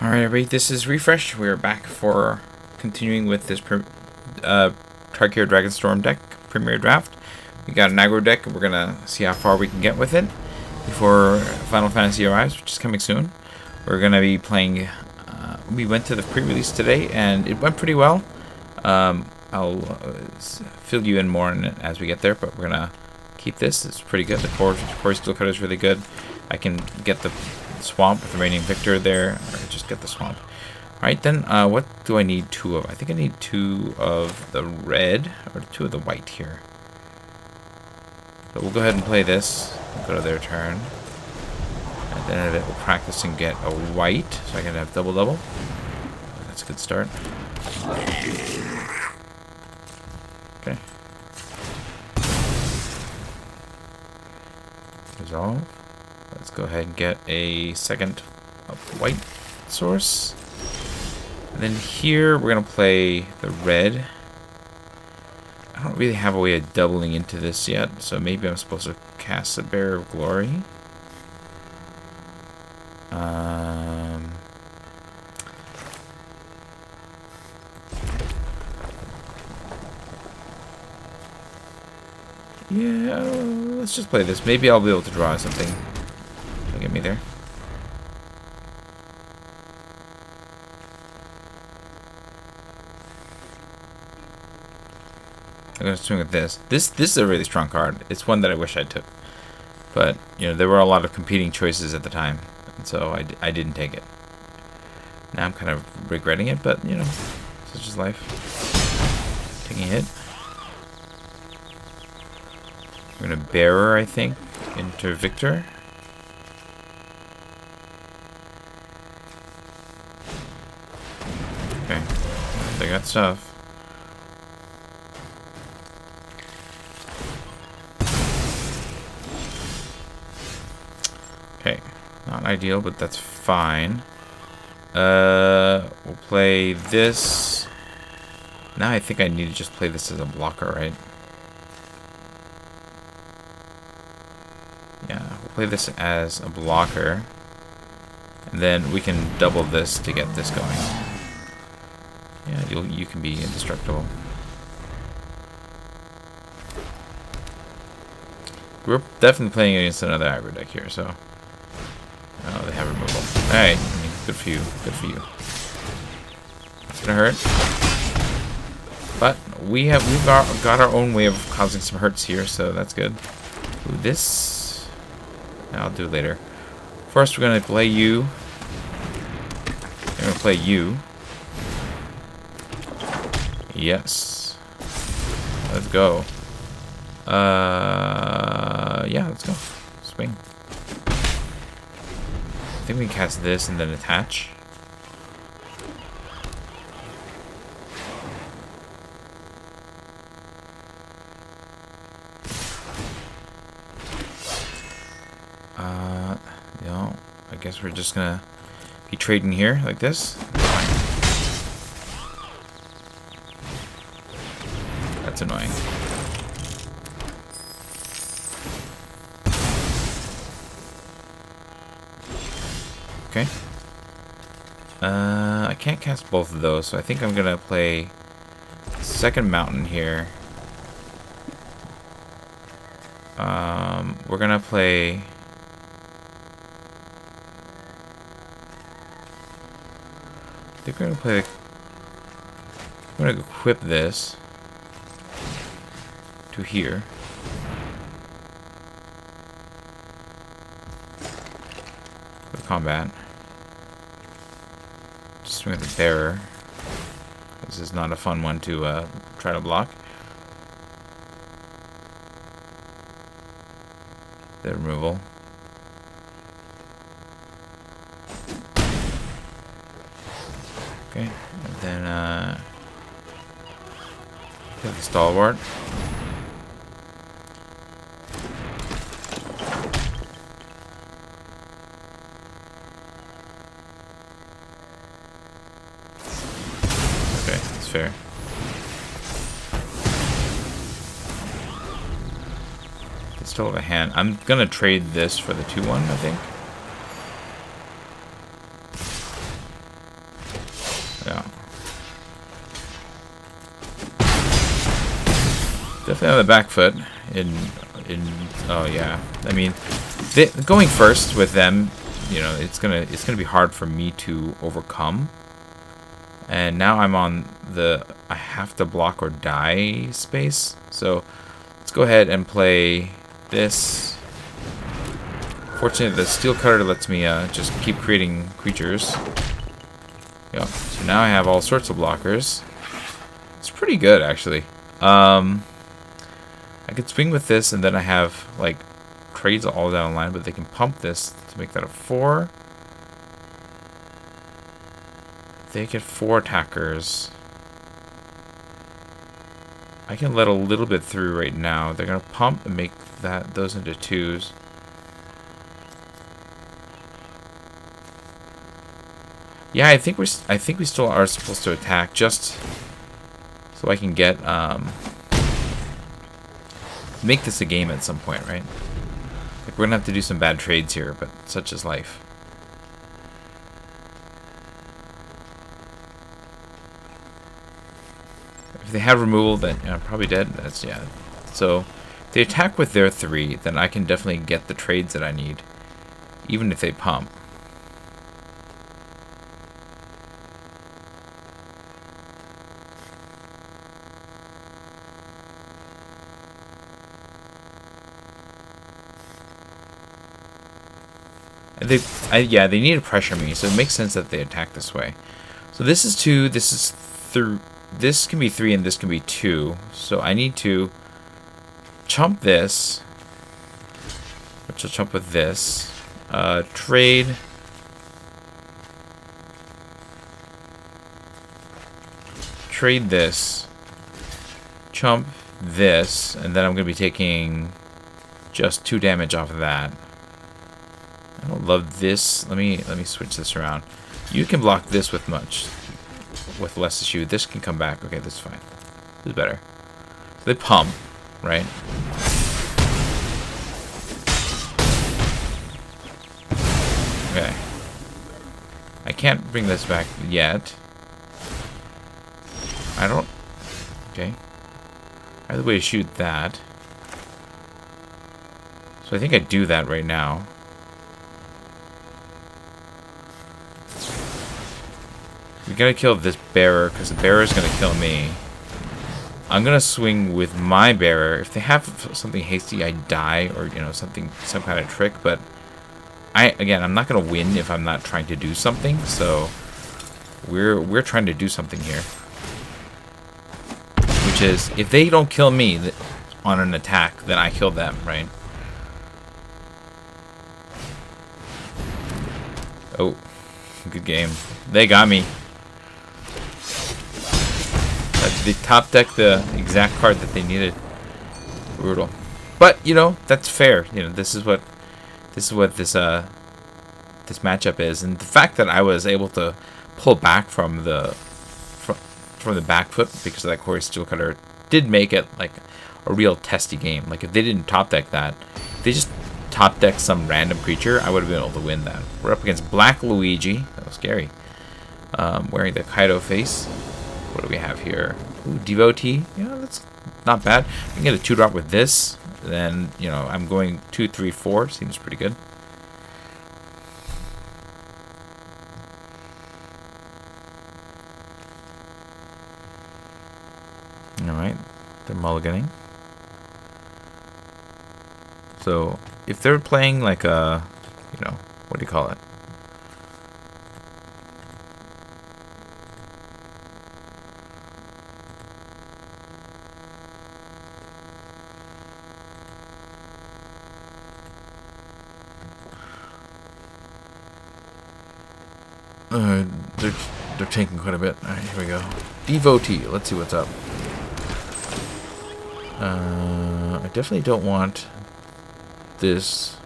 Alright everybody, this is Refresh. We're back for continuing with this Tarkir Dragonstorm deck, Premier Draft. We got an Aggro deck, and we're going to see how far we can get with it before Final Fantasy arrives, which is coming soon. We're going to be playing, we went to the pre-release today, and it went pretty well. I'll fill you in more on it as we get there, but we're going to keep this. It's pretty good. The core steel cutter is really good. I can get the swamp with the Reigning Victor there, or just get the swamp. Alright then, what do I need two of? I think I need two of the red, or two of the white here. So we'll go ahead and play this, go to their turn, and then we'll practice and get a white, so I can have double-double. That's a good start. Okay. Resolve. Let's go ahead and get a second white source. And then here we're going to play the red. I don't really have a way of doubling into this yet, so maybe I'm supposed to cast a WbR of Glory. Yeah, let's just play this. Maybe I'll be able to draw something. Get me there. I'm gonna swing with this. This is a really strong card. It's one that I wish I took, but you know there were a lot of competing choices at the time, and so I didn't take it. Now I'm kind of regretting it, but you know, such is life. Taking a hit. I'm gonna bearer, I think, into Victor. Okay, they got stuff. Okay, not ideal, but that's fine. We'll play this. Now I think I need to just play this as a blocker, right? Yeah, we'll play this as a blocker. And then we can double this to get this going. Yeah, you can be indestructible. We're definitely playing against another Aggro deck here, so... Oh, they have removal. Alright, I mean, good for you. Good for you. It's gonna hurt. But we've got our own way of causing some hurts here, so that's good. Ooh, this... I'll do it later. First, we're gonna play you. We're gonna play you. Yes. Let's go. Yeah, let's go. Swing. I think we can cast this and then attach. No, I guess we're just gonna be trading here like this. That's annoying. Okay. I can't cast both of those, so I think I'm gonna play second mountain here. We're gonna play. I think we're gonna play. I'm gonna equip this to here. With combat. Just swing with the bearer. This is not a fun one to try to block. The removal. Okay, and then get the stalwart. Okay, that's fair. Still have a hand. I'm gonna trade this for the 2-1, I think. Definitely on the back foot. Oh yeah. I mean, going first with them, you know, it's gonna be hard for me to overcome. And now I'm on the I have to block or die space. So let's go ahead and play this. Fortunately, the steel cutter lets me just keep creating creatures. Yeah. So now I have all sorts of blockers. It's pretty good, actually. I could swing with this, and then I have like trades all down the line, but they can pump this to make that a 4. They get 4 attackers. I can let a little bit through right now. They're gonna pump and make those into 2s. Yeah, I think we still are supposed to attack, just so I can get make this a game at some point, right? Like, we're gonna have to do some bad trades here, but such is life. If they have removal, then I'm probably dead. That's, yeah. So if they attack with their 3, then I can definitely get the trades that I need, even if they pump. Yeah, they need to pressure me, so it makes sense that they attack this way. So this is 2, this is 3, this can be 3, and this can be 2. So I need to chump this, which will chump with this. Trade. Trade this. Chump this, and then I'm going to be taking just 2 damage off of that. I don't love this. Let me switch this around. You can block this with less issue. This can come back. Okay, this is fine. This is better. So they pump, right? Okay. I can't bring this back yet. I don't. Okay. I have the way to shoot that. So I think I do that right now. We gotta kill this bearer, because the bearer is gonna kill me. I'm gonna swing with my bearer. If they have something hasty, I die, or some kind of trick. But I'm not gonna win if I'm not trying to do something. So we're trying to do something here, which is if they don't kill me on an attack, then I kill them, right? Oh, good game. They got me. They top deck the exact card that they needed. Brutal, but that's fair. This is what this matchup is, and the fact that I was able to pull back from the back foot because of that Quarry Steel Cutter did make it like a real testy game. Like if they didn't top deck that, if they just top deck some random creature, I would have been able to win that. We're up against Black Luigi. That was scary. Wearing the Kaido face. What do we have here? Ooh, Devotee. Yeah, that's not bad. I can get a 2-drop with this. Then, I'm going 2, 3, 4. Seems pretty good. Alright. They're mulliganing. So, if they're playing like a, what do you call it? They're taking quite a bit. Alright, here we go. Devotee. Let's see what's up. I definitely don't want this.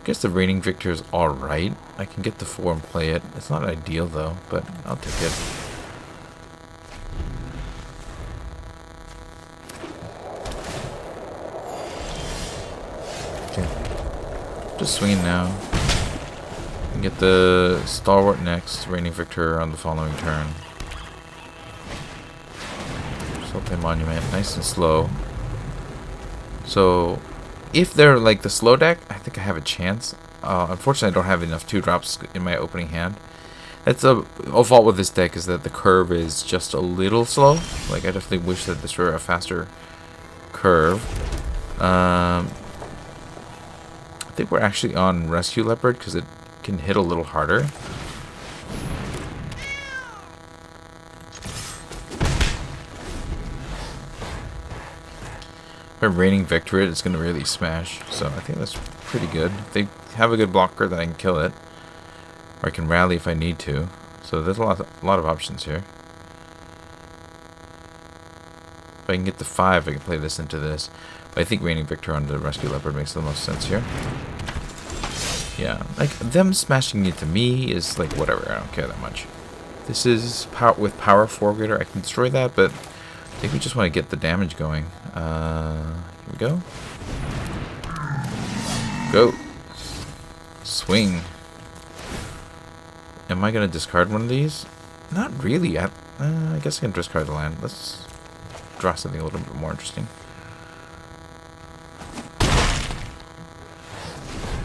I guess the Reigning Victor is alright. I can get the 4 and play it. It's not ideal though, but I'll take it. Okay. Just swinging now. And get the Stalwart next, Reigning Victor on the following turn. Sultan Monument, nice and slow. So if they're like the slow deck, I think I have a chance. Unfortunately, I don't have enough 2-drops in my opening hand. That's a fault with this deck, is that the curve is just a little slow. Like, I definitely wish that this were a faster curve. I think we're actually on Rescue Leopard because it can hit a little harder. If I'm Reigning Victor it, it's going to really smash. So I think that's pretty good. If they have a good blocker, then I can kill it. Or I can rally if I need to. So there's a lot of options here. If I can get to 5, I can play this into this. But I think Reigning Victor on the Rescue Leopard makes the most sense here. Yeah, like, them smashing into me is like, whatever, I don't care that much. This is with Power 4 greater, I can destroy that, but I think we just want to get the damage going. Here we go. Go. Swing. Am I going to discard one of these? Not really. I guess I can discard the land. Let's draw something a little bit more interesting.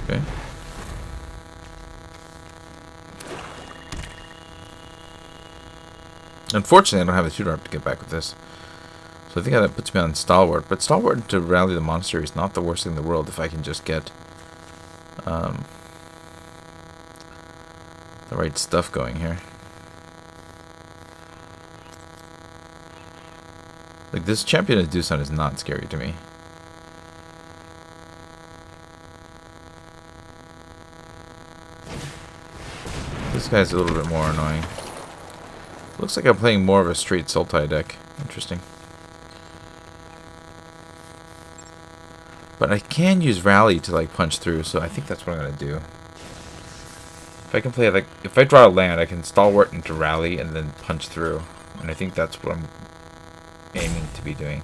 Okay. Unfortunately, I don't have a 2-drop to get back with this. So I think that puts me on Stalwart. But Stalwart to rally the monster is not the worst thing in the world if I can just get the right stuff going here. Like, this Champion of Doosan is not scary to me. This guy's a little bit more annoying. Looks like I'm playing more of a straight Sultai deck. Interesting. But I can use Rally to, like, punch through, so I think that's what I'm going to do. If I can play, like, if I draw a land, I can Stalwart into Rally and then punch through. And I think that's what I'm aiming to be doing.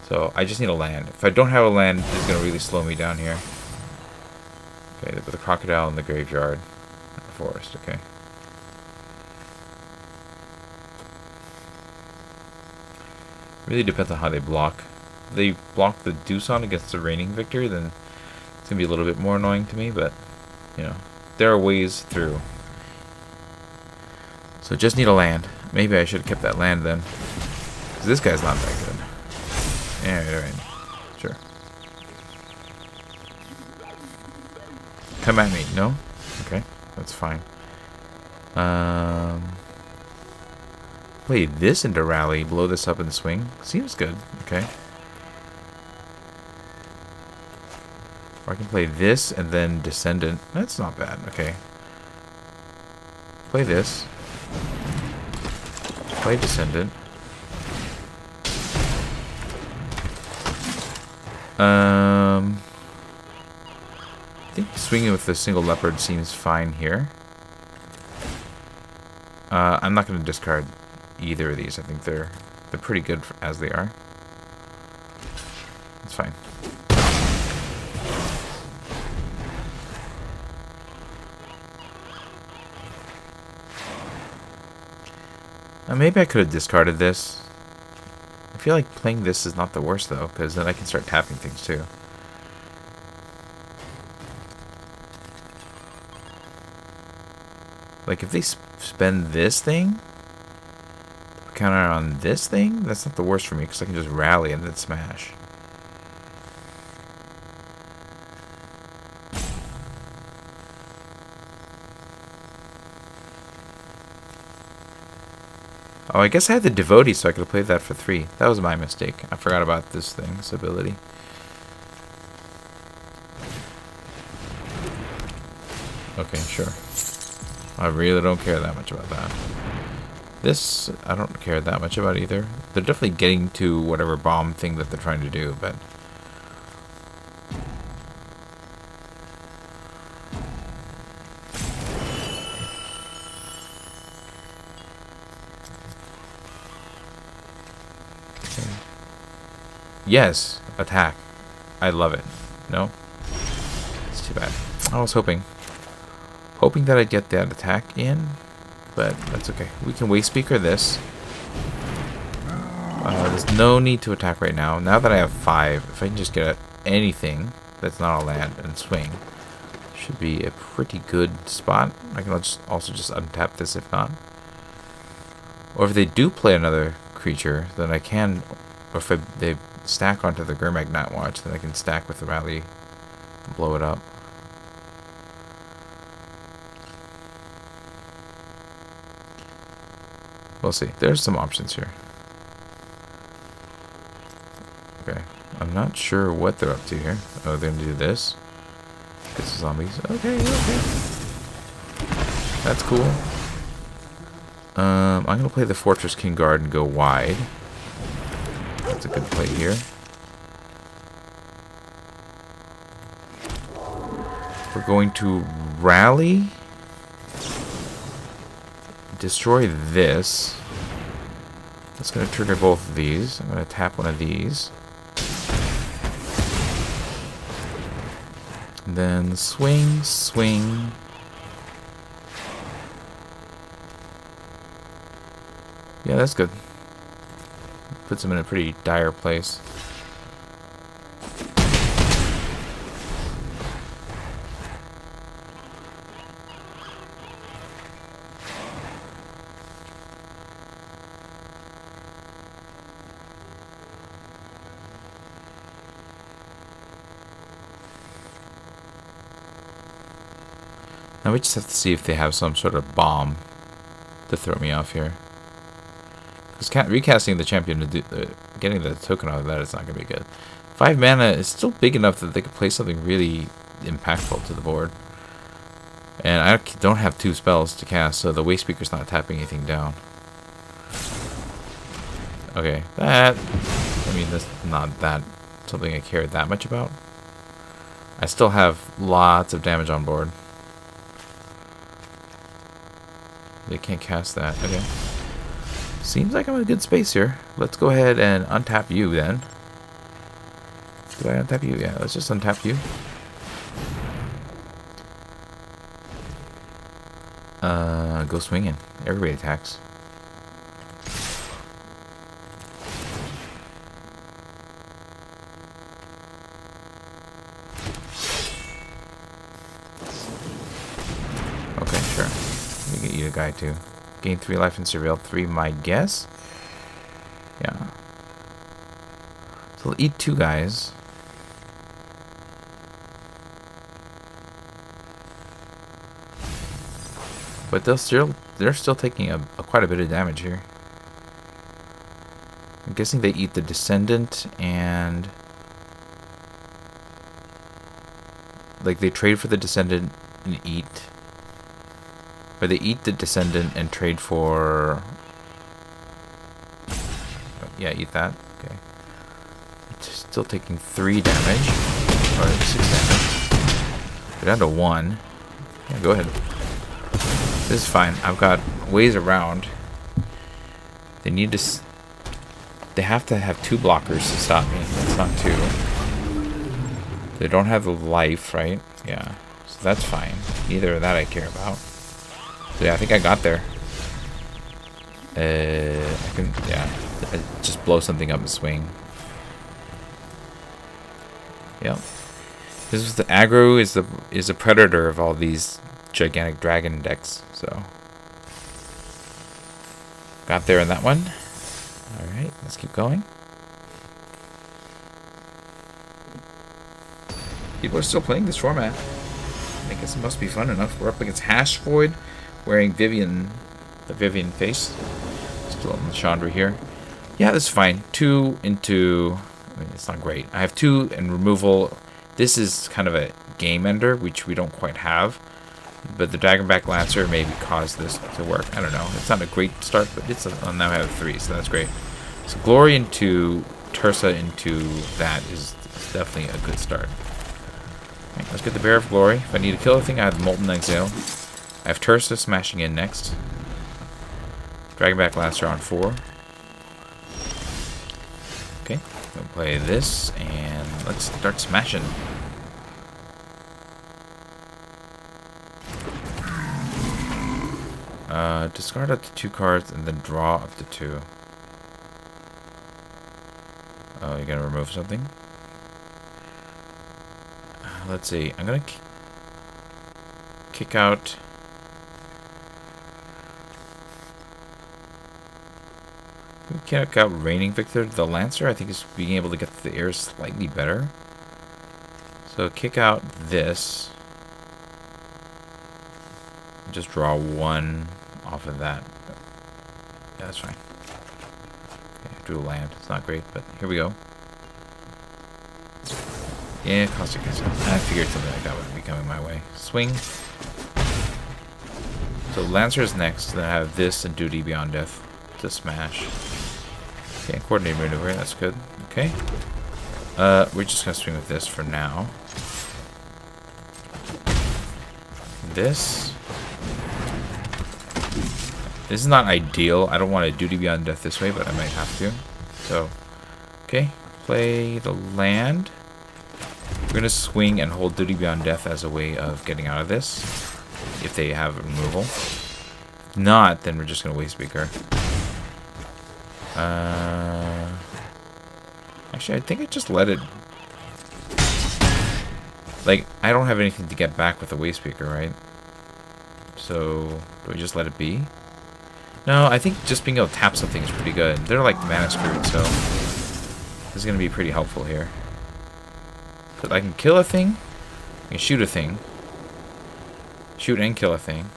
So I just need a land. If I don't have a land, it's going to really slow me down here. Okay, with the Crocodile in the graveyard. Forest, okay. Really depends on how they block. If they block the Doosan against the Reigning Victor, then it's going to be a little bit more annoying to me, but, you know, there are ways through. So just need a land. Maybe I should have kept that land then. Because this guy's not that good. Alright. Sure. Come at me. No? Okay. That's fine. Play this into Rally. Blow this up and swing. Seems good. Okay. Or I can play this and then Descendant. That's not bad. Okay. Play this. Play Descendant. I think swinging with the single leopard seems fine here. I'm not going to discard either of these. I think they're pretty good as they are. It's fine. Maybe I could have discarded this. I feel like playing this is not the worst though, because then I can start tapping things too. Like, if they spend this thing, counter on this thing, that's not the worst for me, because I can just rally and then smash. Oh, I guess I had the Devotee, so I could have played that for 3. That was my mistake. I forgot about this thing, this ability. Okay, sure. I really don't care that much about that. This, I don't care that much about either. They're definitely getting to whatever bomb thing that they're trying to do, but... Okay. Yes, attack. I love it. No? It's too bad. I was hoping that I'd get that attack in, but that's okay. We can Waste Speaker this. There's no need to attack right now. Now that I have 5, if I can just get anything that's not a land and swing, should be a pretty good spot. I can also just untap this if not. Or if they do play another creature, then I can, or if they stack onto the Gurmag Nightwatch, then I can stack with the Rally and blow it up. We'll see. There's some options here. Okay. I'm not sure what they're up to here. Oh, they're going to do this. Get some zombies. Okay, okay. That's cool. I'm going to play the Fortress King Guard and go wide. That's a good play here. We're going to rally. Destroy this. That's going to trigger both of these. I'm going to tap one of these. And then swing, swing. Yeah, that's good. Puts him in a pretty dire place. Now we just have to see if they have some sort of bomb to throw me off here. Because recasting the champion to do, getting the token out of that is not going to be good. 5 mana is still big enough that they could play something really impactful to the board. And I don't have 2 spells to cast, so the Waste Speaker's not tapping anything down. Okay, that... I mean, that's not that something I care that much about. I still have lots of damage on board. They can't cast that. Okay. Seems like I'm in a good space here. Let's go ahead and untap you then. Do I untap you? Yeah, let's just untap you. Go swinging. Everybody attacks. Okay, sure. You can eat a guy too. Gain 3 life and surveil 3, my guess. Yeah. So we'll eat 2 guys. But they're still taking quite a bit of damage here. I'm guessing they eat the Descendant and like they trade for the Descendant and eat. Or they eat the Descendant and trade for... Yeah, eat that. Okay. Still taking 3 damage. Or 6 damage. We're down to 1. Yeah, go ahead. This is fine. I've got ways around. They need to... They have to have 2 blockers to stop me. That's not 2. They don't have the life, right? Yeah. So that's fine. Neither of that I care about. So yeah, I think I got there. I can, yeah, just blow something up and swing. Yep. This is the aggro is the predator of all these gigantic dragon decks. So got there in that one. All right, let's keep going. People are still playing this format. I guess it must be fun enough. We're up against Hash Void. Wearing Vivian, the Vivian face. Still on the Chandra here. Yeah, that's fine. 2 into... I mean, it's not great. I have 2 and removal. This is kind of a game ender, which we don't quite have. But the Dragonback Lancer maybe caused this to work. I don't know. It's not a great start, but it's now I have 3, so that's great. So Glory into Tursa into that is definitely a good start. Right, let's get the Bear of Glory. If I need to kill a thing, I have Molten Exile. I have Tursa smashing in next. Dragonback Lancer on 4. Okay, we'll play this and let's start smashing. Discard up to 2 cards and then draw up to 2. Oh, you're gonna remove something? Let's see. I'm gonna kick out. We kick out Reigning Victor. The Lancer, I think, is being able to get the air slightly better. So kick out this. Just draw one off of that. Yeah, that's fine. Okay, do a land. It's not great, but here we go. Yeah, Caustic is. I figured something like that would be coming my way. Swing. So Lancer is next. Then I have this and Duty Beyond Death to smash. Okay, coordinated maneuver. That's good. Okay. We're just gonna swing with this for now. This is not ideal. I don't want to Duty Beyond Death this way, but I might have to. So, okay. Play the land. We're going to swing and hold Duty Beyond Death as a way of getting out of this. If they have removal. If not, then we're just going to waste Speaker. Actually, I think I just let it... Like, I don't have anything to get back with the waste Speaker, right? So, do I just let it be? No, I think just being able to tap something is pretty good. They're like mana screwed, so this is going to be pretty helpful here. Because I can kill a thing, I can shoot a thing, shoot and kill a thing.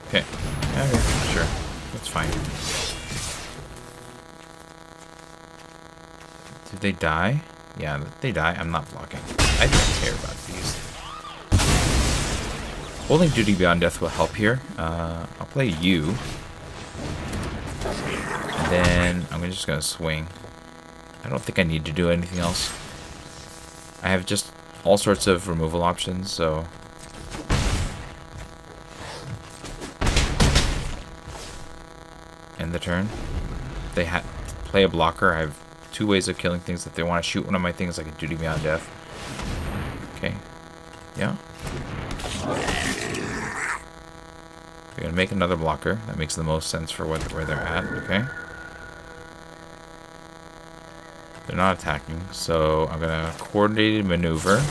Okay. Okay, sure. That's fine. Did they die? Yeah, they die. I'm not blocking. I don't care about these. Holding Duty Beyond Death will help here. I'll play you. And then I'm just going to swing. I don't think I need to do anything else. I have just all sorts of removal options, so... End the turn. They play a blocker. I have two ways of killing things. If they want to shoot one of my things, I can Duty Beyond Death. Okay. Yeah. They're gonna make another blocker. That makes the most sense for where they're at. Okay. They're not attacking, so I'm gonna coordinated maneuver,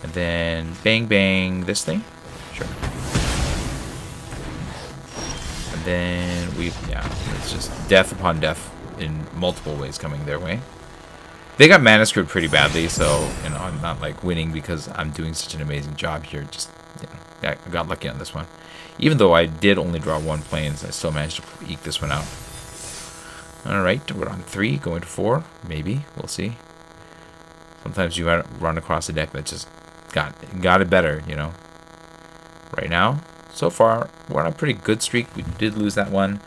and then bang bang this thing. Sure. Then it's just death upon death in multiple ways coming their way. They got mana screwed pretty badly, so I'm not like winning because I'm doing such an amazing job here. Just I got lucky on this one. Even though I did only draw one plains, I still managed to eke this one out. Alright, we're on 3, going to 4, maybe. We'll see. Sometimes you run across a deck that just got it better, Right now, so far, we're on a pretty good streak. We did lose that one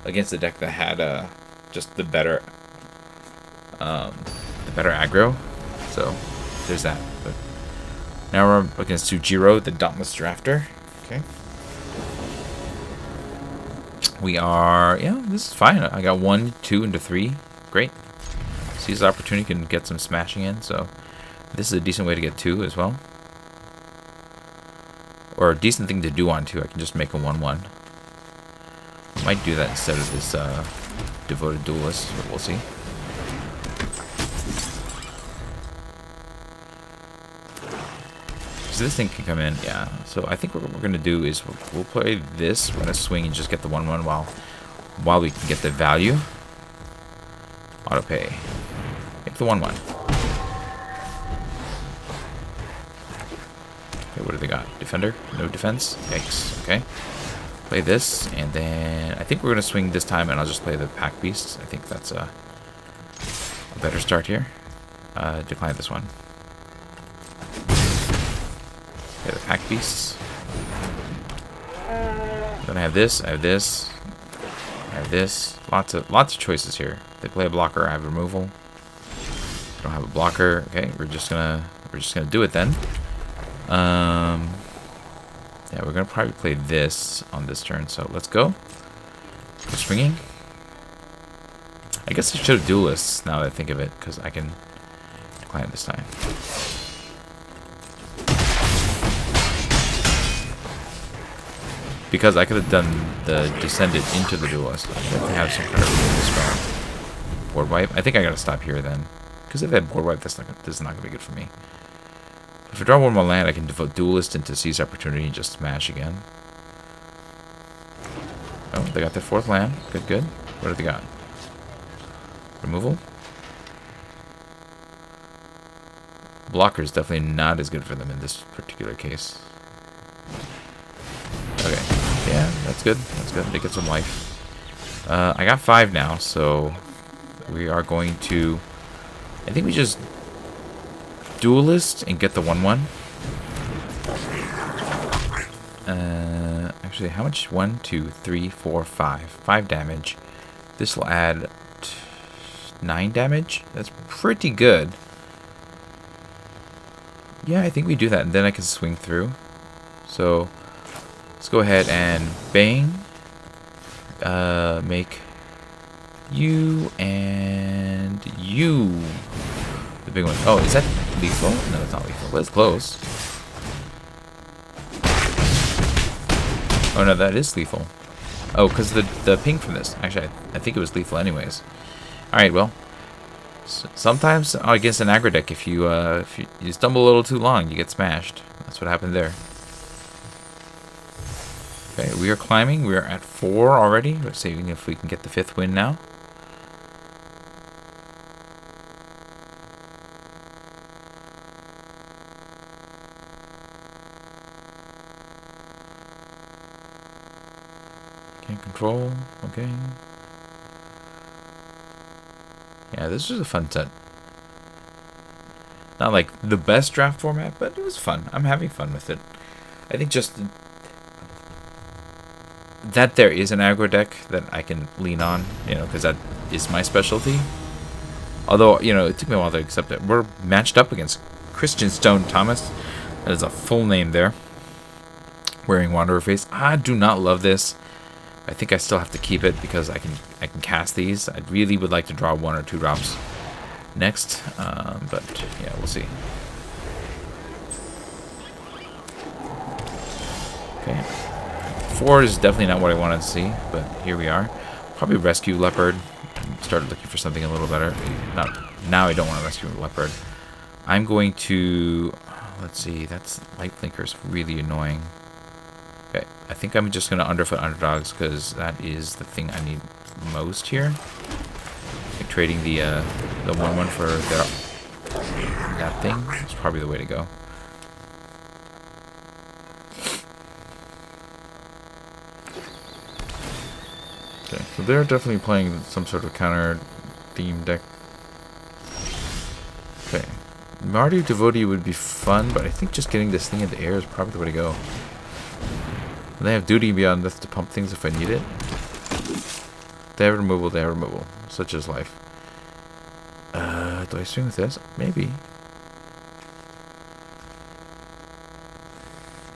against the deck that had just the better aggro. So there's that. But now we're up against Sujiro, the Dauntless Drafter. Okay. We are, this is fine. I got 1, 2 into 3. Great. Seize the opportunity, can get some smashing in. So this is a decent way to get 2 as well. Or a decent thing to do on 2. I can just make a 1/1. I might do that instead of this Devoted Duelist, but we'll see. So this thing can come in, yeah. So I think what we're going to do is we'll play this. We're going to swing and just get the 1/1 while we can get the value. Auto pay. Make the 1/1. Okay, what do they got? Defender? No defense? Yikes. Okay. Play this, and then I think we're going to swing this time, and I'll just play the Pack Beasts. I think that's a better start here. Decline this one. Okay, the Pack Beasts. Then I have this, I have this, I have this. Lots of choices here. They play a blocker, I have removal. I don't have a blocker. Okay, we're just gonna do it then. Yeah, we're gonna probably play this on this turn, so let's go. We're swinging. I guess I should have duelists now that I think of it, because I can decline this time. Because I could have done the Descendant into the duelist. I have to have some kind of really strong board wipe. I think I gotta stop here then. Because if I had board wipe, this is not gonna be good for me. If I draw one more land, I can devote duelist into seize opportunity and just smash again. Oh, they got their 4th land. Good, good. What have they got? Removal? Blocker is definitely not as good for them in this particular case. Okay. Yeah, that's good. That's good. They get some life. I got 5 now, so we are going to... I think we just duelist and get the 1/1. Actually, how much? 1, 2, 3, 4, 5. 5 damage. This will add 9 damage. That's pretty good. Yeah, I think we do that, and then I can swing through. So let's go ahead and bang. Make you and you the big one. Oh, is that lethal? No, it's not lethal, but it's close. Oh no, that is lethal. Oh, because the ping from this. Actually, I think it was lethal anyways. Alright, well. Sometimes against an aggro deck, if you stumble a little too long, you get smashed. That's what happened there. Okay, we are climbing. We are at 4 already. We're saving if we can get the 5th win now. Can't control. Okay. Yeah, this was a fun set. Not like the best draft format, but it was fun. I'm having fun with it. I think just that there is an aggro deck that I can lean on, you know, because that is my specialty. Although, you know, it took me a while to accept it. We're matched up against Christian Stone Thomas. That is a full name there. Wearing Wanderer Face. I do not love this. I think I still have to keep it because I can cast these. I really would like to draw 1 or 2 drops next, but yeah, we'll see. Okay, 4 is definitely not what I wanted to see, but here we are. Probably rescue Leopard. Started looking for something a little better. Not now. I don't want to rescue Leopard. I'm going to. Let's see. That's Light Blinker's really annoying. Okay, I think I'm just going to underfoot underdogs because that is the thing I need most here. Like trading the 1/1 for that thing is probably the way to go. Okay, so they're definitely playing some sort of counter theme deck. Okay, Mardu Devotee would be fun, but I think just getting this thing into air is probably the way to go. They have duty beyond death to pump things if I need it. They have removal, they have removal. Such is life. Do I swing with this? Maybe.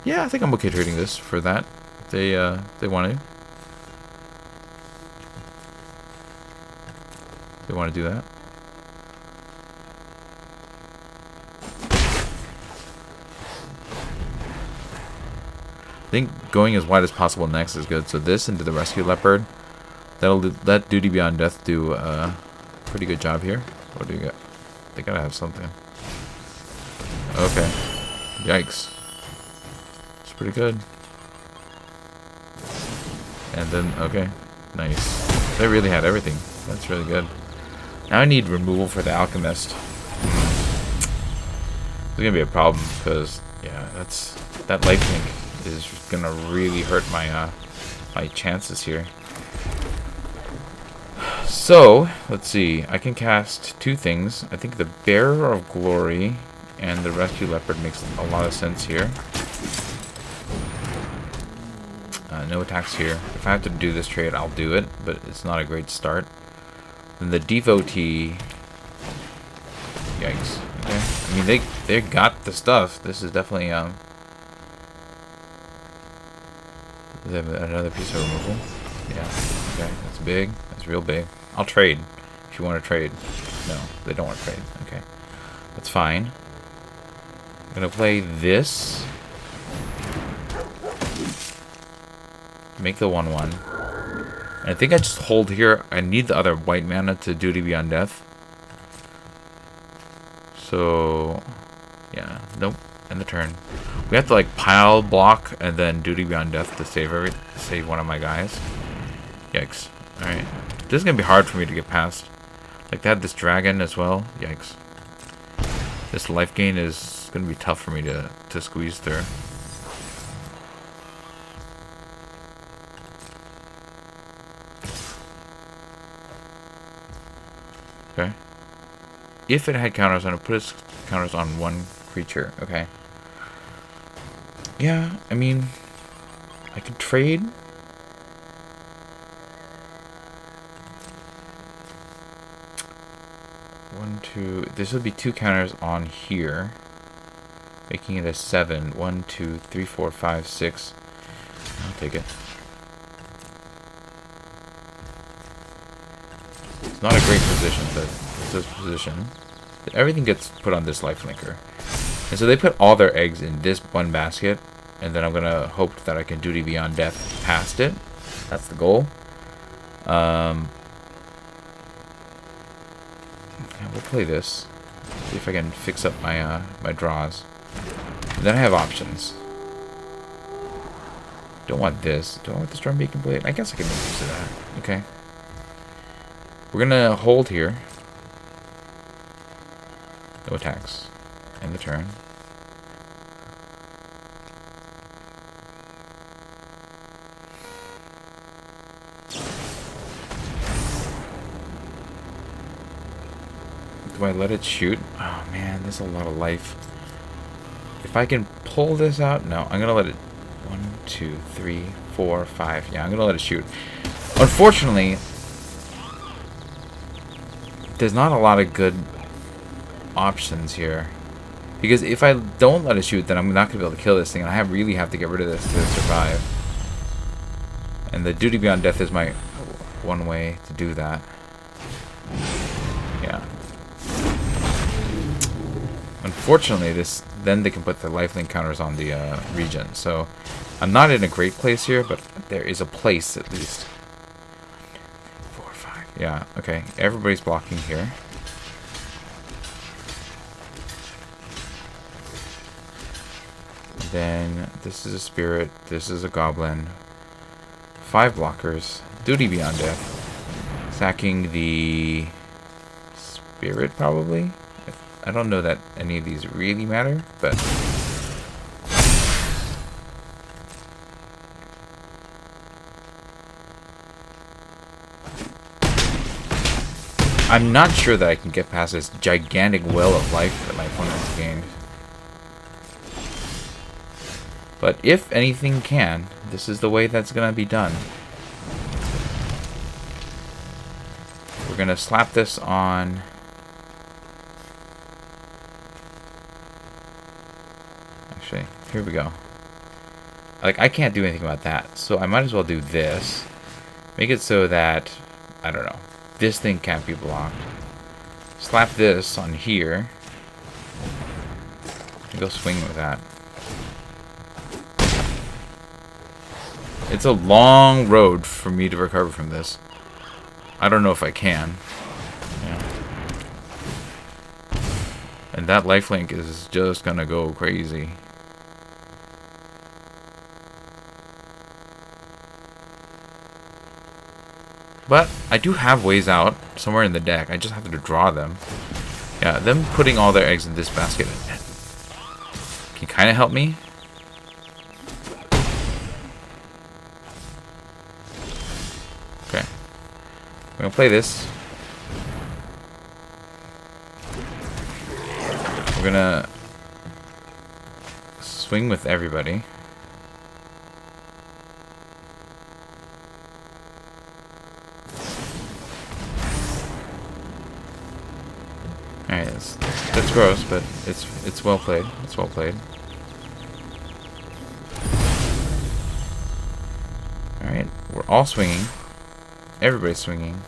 Yeah, I think I'm okay trading this for that. They want to. They want to do that. I think going as wide as possible next is good. So this into the Rescue Leopard. That'll let Duty Beyond Death do a pretty good job here. What do you got? They gotta have something. Okay. Yikes. It's pretty good. And then, okay. Nice. They really had everything. That's really good. Now I need removal for the Alchemist. It's gonna be a problem because, yeah, that lifelink is gonna really hurt my my chances here. So let's see. I can cast 2 things. I think the Bearer of Glory and the Rescue Leopard makes a lot of sense here. No attacks here. If I have to do this trade, I'll do it, but it's not a great start. Then the Devotee. Yikes. Okay. I mean, they got the stuff. This is definitely They have another piece of removal. Yeah. Okay. That's big. That's real big. I'll trade. If you want to trade. No, they don't want to trade. Okay. That's fine. I'm going to play this. Make the 1/1. And I think I just hold here. I need the other white mana to Duty Beyond Death. So, yeah. Nope. End the turn. We have to like pile block and then Duty Beyond Death to save one of my guys. Yikes. Alright. This is going to be hard for me to get past. Like, they had this dragon as well. Yikes. This life gain is going to be tough for me to squeeze through. Okay. If it had counters, I'm going to put its counters on one creature. Okay. Yeah, I mean, I could trade. One, two. This would be 2 counters on here, making it a 7. 1, 2, 3, 4, 5, 6. I'll take it. It's not a great position, but it's a position. Everything gets put on this lifelinker. And so they put all their eggs in this one basket, and then I'm going to hope that I can Duty Beyond Death past it. That's the goal. We'll play this. See if I can fix up my my draws. And then I have options. Don't want this. Do I want the Storm Beacon Blade? I guess I can make use of that. Okay. We're gonna hold here. No attacks. End the turn. Do I let it shoot? Oh man, there's a lot of life. If I can pull this out, no, I'm gonna let it. 1, 2, 3, 4, 5. Yeah, I'm gonna let it shoot. Unfortunately, there's not a lot of good options here. Because if I don't let it shoot, then I'm not gonna be able to kill this thing, and I really have to get rid of this to survive. And the Duty Beyond Death is my one way to do that. Yeah. Unfortunately, then they can put the lifelink counters on the region. So I'm not in a great place here, but there is a place at least. 4, 5. Yeah, okay. Everybody's blocking here. And then this is a spirit. This is a goblin. 5 blockers. Duty Beyond Death. Sacking the spirit, probably. I don't know that any of these really matter, but I'm not sure that I can get past this gigantic well of life that my opponent's gained. But if anything can, this is the way that's gonna be done. We're gonna slap this on. Actually, here we go. Like, I can't do anything about that, so I might as well do this. Make it so that, I don't know, this thing can't be blocked. Slap this on here. And go swing with that. It's a long road for me to recover from this. I don't know if I can. Yeah. And that lifelink is just gonna go crazy. But I do have ways out somewhere in the deck. I just have to draw them. Yeah, them putting all their eggs in this basket can kind of help me. Okay. I'm going to play this. We're going to swing with everybody. Alright, that's gross, but it's well played. It's well played. Alright, we're all swinging. Everybody's swinging.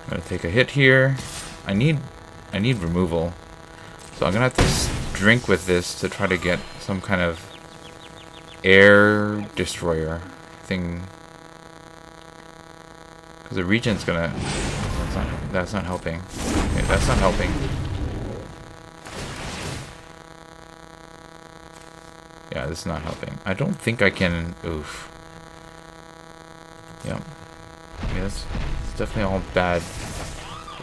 I'm gonna take a hit here. I need removal. So I'm gonna have to drink with this to try to get some kind of air destroyer thing. Because the regen's gonna... That's not helping. Okay, that's not helping. Yeah, this is not helping. I don't think I can... Oof. Yep. Okay, that's definitely all bad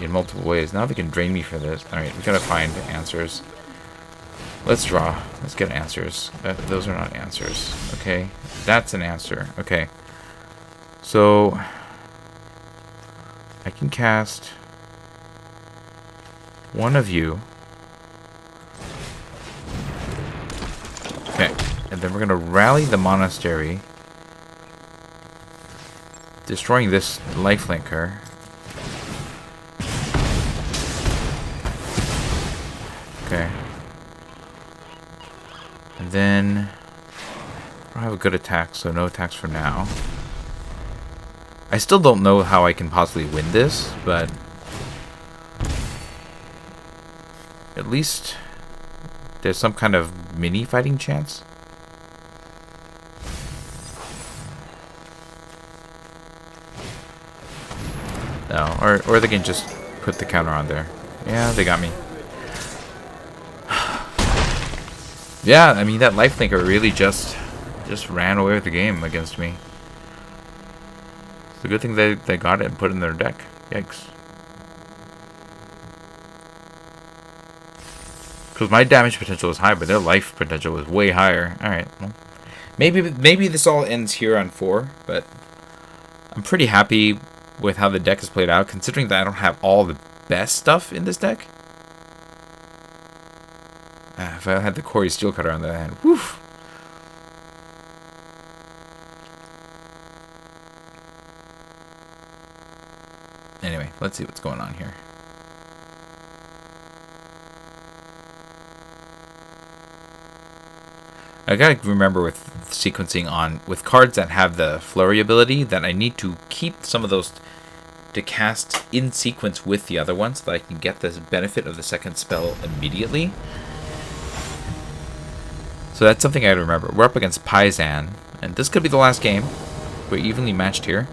in multiple ways. Now they can drain me for this. Alright, we gotta find answers. Let's draw. Let's get answers. Those are not answers. Okay, that's an answer. Okay. So... I can cast one of you. Okay, and then we're gonna rally the monastery, destroying this lifelinker. Okay. And then I don't have a good attack, so no attacks for now. I still don't know how I can possibly win this, but at least there's some kind of mini fighting chance. No, or they can just put the counter on there. Yeah, they got me. Yeah, I mean that lifelinker really just ran away with the game against me. It's a good thing they got it and put it in their deck. Yikes. Because my damage potential was high, but their life potential was way higher. Alright, well, maybe this all ends here on 4, but I'm pretty happy with how the deck is played out, considering that I don't have all the best stuff in this deck. If I had the Corey Steel Cutter on the other hand, woof. Anyway, let's see what's going on here. I gotta remember with sequencing on with cards that have the flurry ability that I need to keep some of those to cast in sequence with the other ones so that I can get the benefit of the second spell immediately. So that's something I gotta remember. We're up against Paisan, and this could be the last game. We're evenly matched here.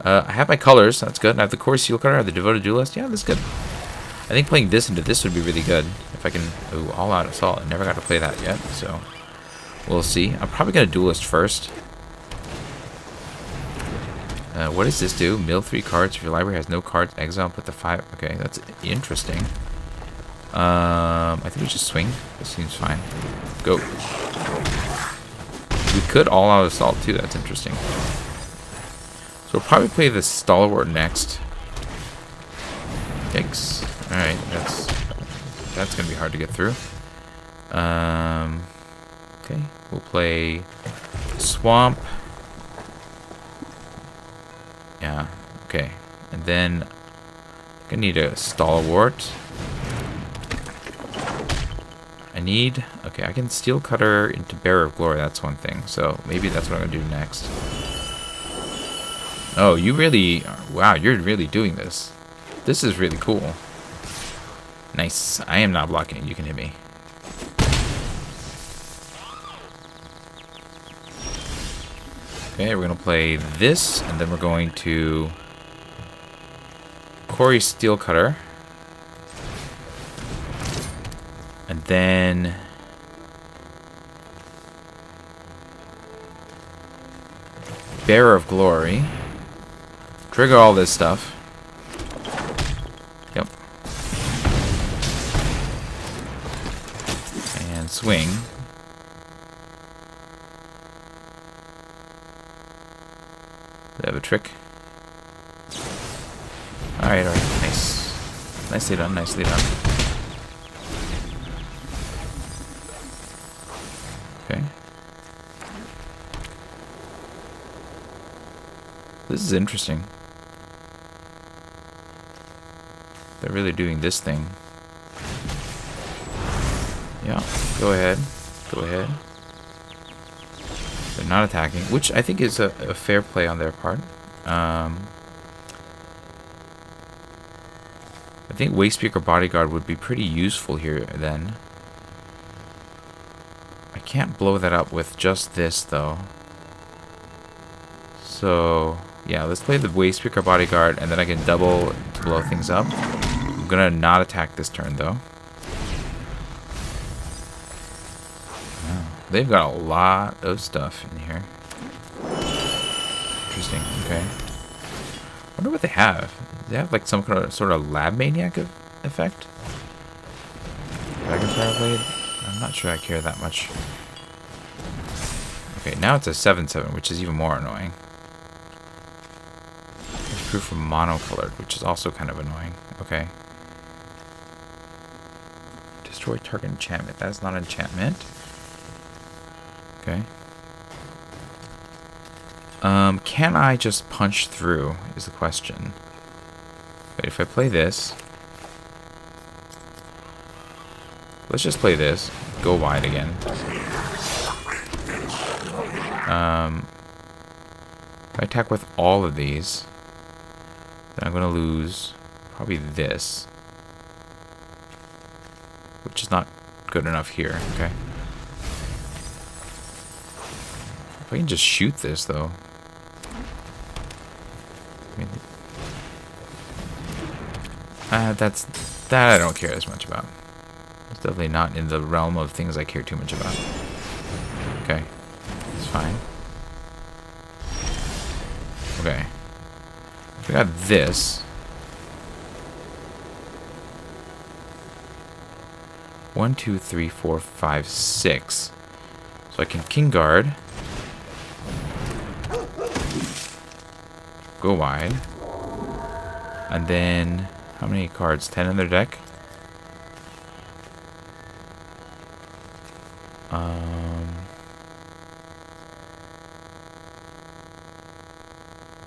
I have my colors, that's good. I have the Core Seal Cutter, I have the Devoted Duelist. Yeah, that's good. I think playing this into this would be really good. If I can... Ooh, All Out Assault. I never got to play that yet, so... We'll see. I'm probably going to Duelist first. What does this do? Mill 3 cards. If your library has no cards, exile and put the 5... Okay, that's interesting. I think we just swing. This seems fine. Go. We could All Out Assault too, that's interesting. So we'll probably play the Stalwart next. Yikes. Alright, that's gonna be hard to get through. Okay, we'll play Swamp. Yeah, okay. And then I'm gonna need a Stalwart. Okay, I can Steel Cutter into Bearer of Glory, that's one thing. So maybe that's what I'm gonna do next. Oh, you really... Wow, you're really doing this. This is really cool. Nice. I am not blocking. You can hit me. Okay, we're going to play this, and then we're going to... Corey Steel Cutter. And then... Bearer of Glory. Trigger all this stuff. Yep. And swing. They have a trick. Alright, alright. Nice. Nicely done, nicely done. Okay. This is interesting. They're really doing this thing. Yeah, go ahead. Go ahead. They're not attacking, which I think is a fair play on their part. I think Wastespeaker Bodyguard would be pretty useful here then. I can't blow that up with just this though. So yeah, let's play the Wastespeaker Bodyguard and then I can double to blow things up. I'm gonna not attack this turn though. Oh, they've got a lot of stuff in here. Interesting, okay. I wonder what they have. Do they have like some kind of sort of lab maniac effect? Dragon Fire Blade? I'm not sure I care that much. Okay, now it's a 7/7, which is even more annoying. It's proof from monocolored, which is also kind of annoying. Okay. Destroy target enchantment. That's not enchantment. Okay. Can I just punch through is the question. But if I play this, let's just play this. Go wide again. If I attack with all of these, then I'm going to lose probably this, which is not good enough here. Okay. If I can just shoot this, though. I mean, that I don't care as much about. It's definitely not in the realm of things I care too much about. Okay, it's fine. Okay, we got this. 1, 2, 3, 4, 5, 6. So I can King Guard. Go wide. And then, how many cards? 10 in their deck?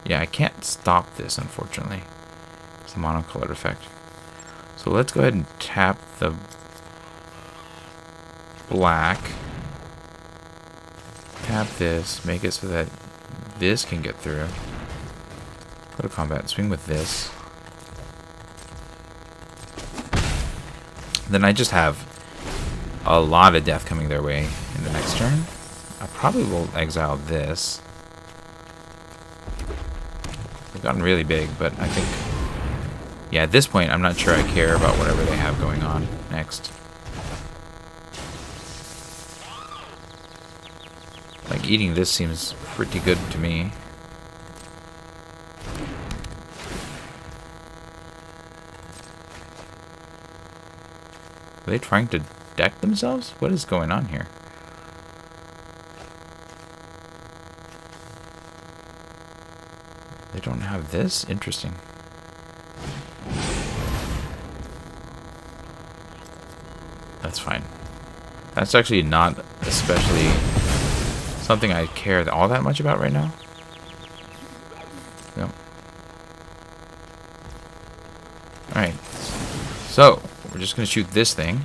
Yeah, I can't stop this, unfortunately. It's a monocolored effect. So let's go ahead and tap the black. Tap this, make it so that this can get through. Go to combat, swing with this. Then I just have a lot of death coming their way in the next turn. I probably will exile this. They've gotten really big, but I think... yeah, at this point, I'm not sure I care about whatever they have going on next. Like, eating this seems pretty good to me. Are they trying to deck themselves? What is going on here? They don't have this? Interesting. That's fine. That's actually not especially something I care all that much about right now. No. Alright. So, we're just going to shoot this thing.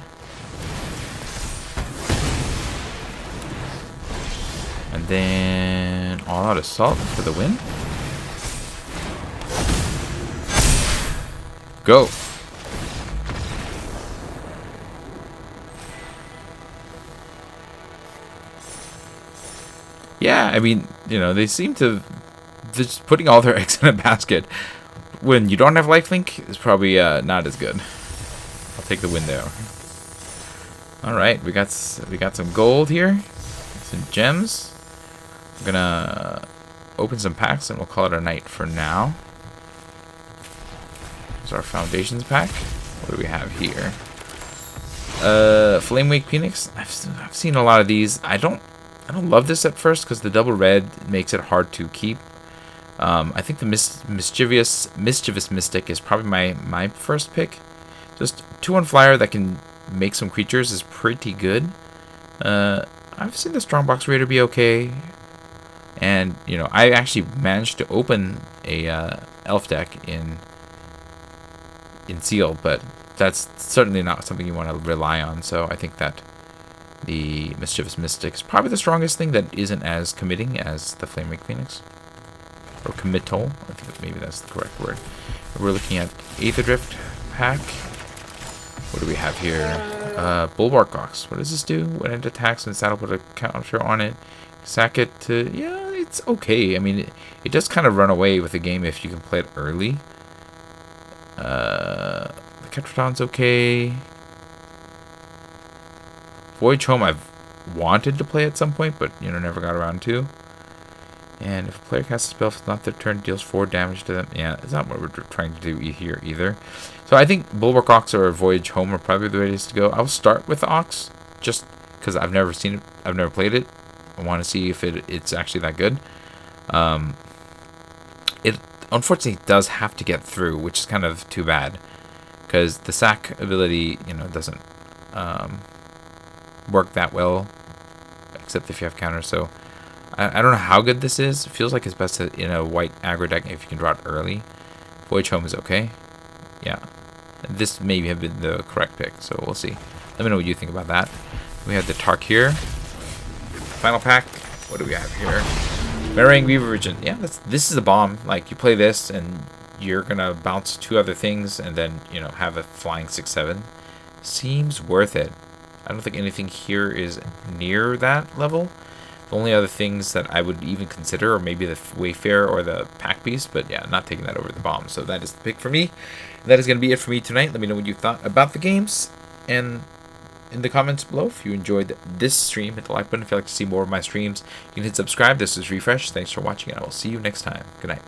And then all out assault for the win. Go. Yeah, I mean, you know, they seem to just putting all their eggs in a basket when you don't have lifelink is probably not as good. I'll take the win there. All right, we got some gold here, some gems. I'm gonna open some packs and we'll call it a night for now. Here's our foundations pack. What do we have here? Flame Wake Phoenix. I've seen a lot of these. I don't love this at first because the double red makes it hard to keep. I think the mischievous Mystic is probably my first pick. Just 2/1 flyer that can make some creatures is pretty good. I've seen the Strongbox Raider be okay, and you know I actually managed to open a elf deck in Seal, but that's certainly not something you want to rely on. So I think that the Mischievous Mystic is probably the strongest thing that isn't as committing as the Flame Wake Phoenix. Or committal. I think maybe that's the correct word. We're looking at Aetherdrift, pack. What do we have here? Bulwark Ox. What does this do? When it attacks and saddle, put a counter on it. Sack it to... Yeah, it's okay. I mean, it does kind of run away with the game if you can play it early. The Ketrodon's okay. Voyage Home I've wanted to play at some point, but, you know, never got around to. And if a player casts a spell, if it's not their turn, deals 4 damage to them. Yeah, it's not what we're trying to do here either. So I think Bulwark Ox or Voyage Home are probably the ways to go. I'll start with Ox, just because I've never seen it. I've never played it. I want to see if it's actually that good. It unfortunately does have to get through, which is kind of too bad. Because the sack ability, you know, doesn't work that well. Except if you have counters, so... I don't know how good this is. It feels like it's best in a white aggro deck if you can draw it early. Voyage Home is okay. Yeah. This may have been the correct pick, so we'll see. Let me know what you think about that. We have the Tarkir. Final pack. What do we have here? Marrying Weaver Regent. Yeah, this is a bomb. Like, you play this, and you're going to bounce 2 other things, and then, you know, have a flying 6/7. Seems worth it. I don't think anything here is near that level. The only other things that I would even consider are maybe the Wayfarer or the Pack Beast, but yeah, not taking that over the bomb. So that is the pick for me. That is going to be it for me tonight. Let me know what you thought about the games, and in the comments below. If you enjoyed this stream, hit the like button. If you'd like to see more of my streams, you can hit subscribe. This is Refresh. Thanks for watching, and I will see you next time. Good night.